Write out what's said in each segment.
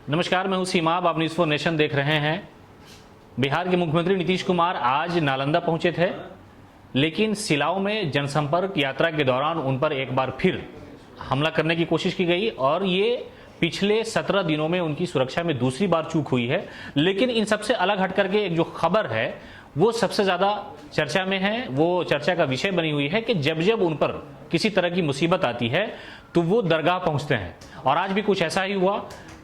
नमस्कार, मैं हूं सीमा। आप न्यूज़ फॉर नेशन देख रहे हैं। बिहार के मुख्यमंत्री नीतीश कुमार आज नालंदा पहुंचे थे, लेकिन सिलाव में जनसंपर्क यात्रा के दौरान उन पर एक बार फिर हमला करने की कोशिश की गई और ये पिछले 17 दिनों में उनकी सुरक्षा में दूसरी बार चूक हुई है। लेकिन इन सबसे अलग हट करके एक जो खबर है वो सबसे ज्यादा चर्चा में है, वो चर्चा का विषय बनी हुई है कि जब जब उन पर किसी तरह की मुसीबत आती है तो वो दरगाह पहुंचते हैं। और आज भी कुछ ऐसा ही हुआ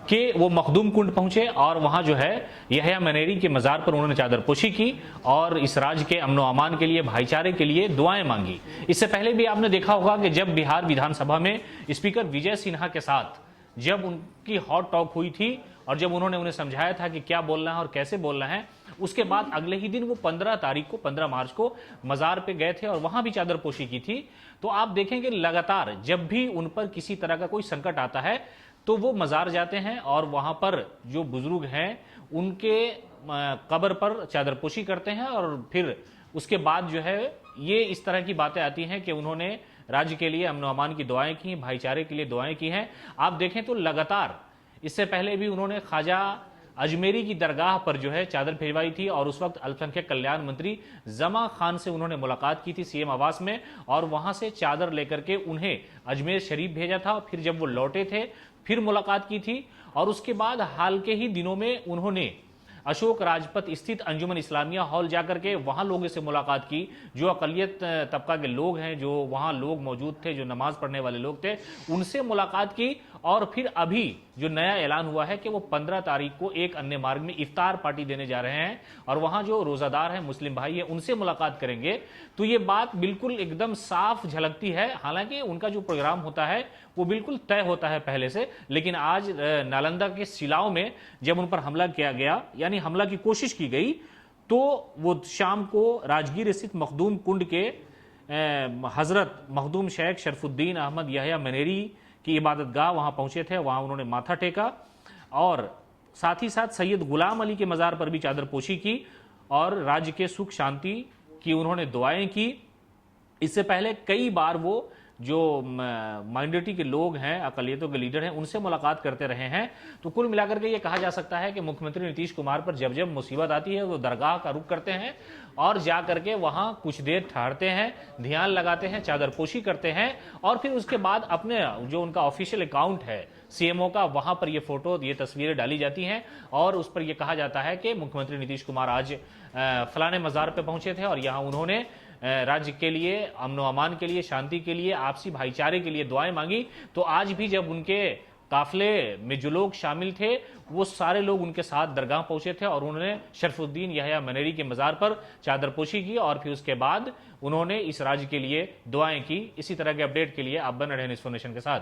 कि वो मखदूम कुंड पहुंचे और वहां जो है यहया मनेरी के मजार पर उन्होंने चादरपोशी की और इस राज्य के अमनो अमान के लिए, भाईचारे के लिए दुआएं मांगी। इससे पहले भी आपने देखा होगा कि जब बिहार विधानसभा में स्पीकर विजय सिन्हा के साथ जब उनकी हॉट टॉक हुई थी और जब उन्होंने उन्हें समझाया था कि क्या बोलना है और कैसे बोलना है, उसके बाद अगले ही दिन वो 15 मार्च को मजार पे गए थे और वहां भी चादरपोशी की थी। तो आप देखेंगे लगातार जब भी उन पर किसी तरह का कोई संकट आता है तो वो मजार जाते हैं और वहां पर जो बुजुर्ग हैं उनके कब्र पर चादरपोशी करते हैं। और फिर उसके बाद जो है ये इस तरह की बातें आती हैं कि उन्होंने राज्य के लिए अमन अमान की दुआएं की, भाईचारे के लिए दुआएं की हैं। आप देखें तो लगातार इससे पहले भी उन्होंने ख्वाजा अजमेरी की दरगाह पर जो है चादर भिजवाई थी और उस वक्त अल्पसंख्यक कल्याण मंत्री जमा खान से उन्होंने मुलाकात की थी सीएम आवास में और वहां से चादर लेकर के उन्हें अजमेर शरीफ भेजा था। फिर जब वो लौटे थे फिर मुलाकात की थी और उसके बाद हाल के ही दिनों में उन्होंने अशोक राजपथ स्थित अंजुमन इस्लामिया हॉल जाकर के वहां लोगों से मुलाकात की, जो अकलियत तबका के लोग हैं, जो वहां लोग मौजूद थे, जो नमाज पढ़ने वाले लोग थे, उनसे मुलाकात की। और फिर अभी जो नया ऐलान हुआ है कि वो 15 तारीख को एक अन्य मार्ग में इफ्तार पार्टी देने जा रहे हैं और वहां जो रोजादार हैं, मुस्लिम भाई हैं, उनसे मुलाकात करेंगे। तो ये बात बिल्कुल एकदम साफ झलकती है। हालांकि उनका जो प्रोग्राम होता है वो बिल्कुल तय होता है पहले से, लेकिन आज नालंदा के सिलाव में जब उन पर हमला किया गया, यानी हमला की कोशिश की गई, तो वो शाम को राजगीर स्थित मखदूम कुंड के हजरत मखदूम शेख शरफुद्दीन अहमद यहया मनेरी की इबादतगाह वहां पहुंचे थे। वहां उन्होंने माथा टेका और साथ ही साथ सैयद गुलाम अली के मजार पर भी चादरपोशी की और राज्य के सुख शांति की उन्होंने दुआएं की। इससे पहले कई बार वो जो माइनॉरिटी के लोग हैं, अकलियतों के लीडर हैं, उनसे मुलाकात करते रहे हैं। तो कुल मिलाकर के ये कहा जा सकता है कि मुख्यमंत्री नीतीश कुमार पर जब जब मुसीबत आती है वो दरगाह का रुख करते हैं और जा करके वहां कुछ देर ठहरते हैं, ध्यान लगाते हैं, चादरपोशी करते हैं और फिर उसके बाद अपने जो उनका ऑफिशियल अकाउंट है सीएमओ का, वहां पर ये फोटो, ये तस्वीरें डाली जाती हैं और उस पर यह कहा जाता है कि मुख्यमंत्री नीतीश कुमार आज फलाने मजार पर पहुंचे थे और यहां उन्होंने राज्य के लिए, अमनो अमान के लिए, शांति के लिए, आपसी भाईचारे के लिए दुआएं मांगी। तो आज भी जब उनके काफले में जो लोग शामिल थे वो सारे लोग उनके साथ दरगाह पहुंचे थे और उन्होंने शरफुद्दीन यहया मनेरी के मजार पर चादरपोशी की और फिर उसके बाद उन्होंने इस राज्य के लिए दुआएं की। इसी तरह के अपडेट के लिए आप बने रहें न्यूज़ फॉर नेशन के साथ।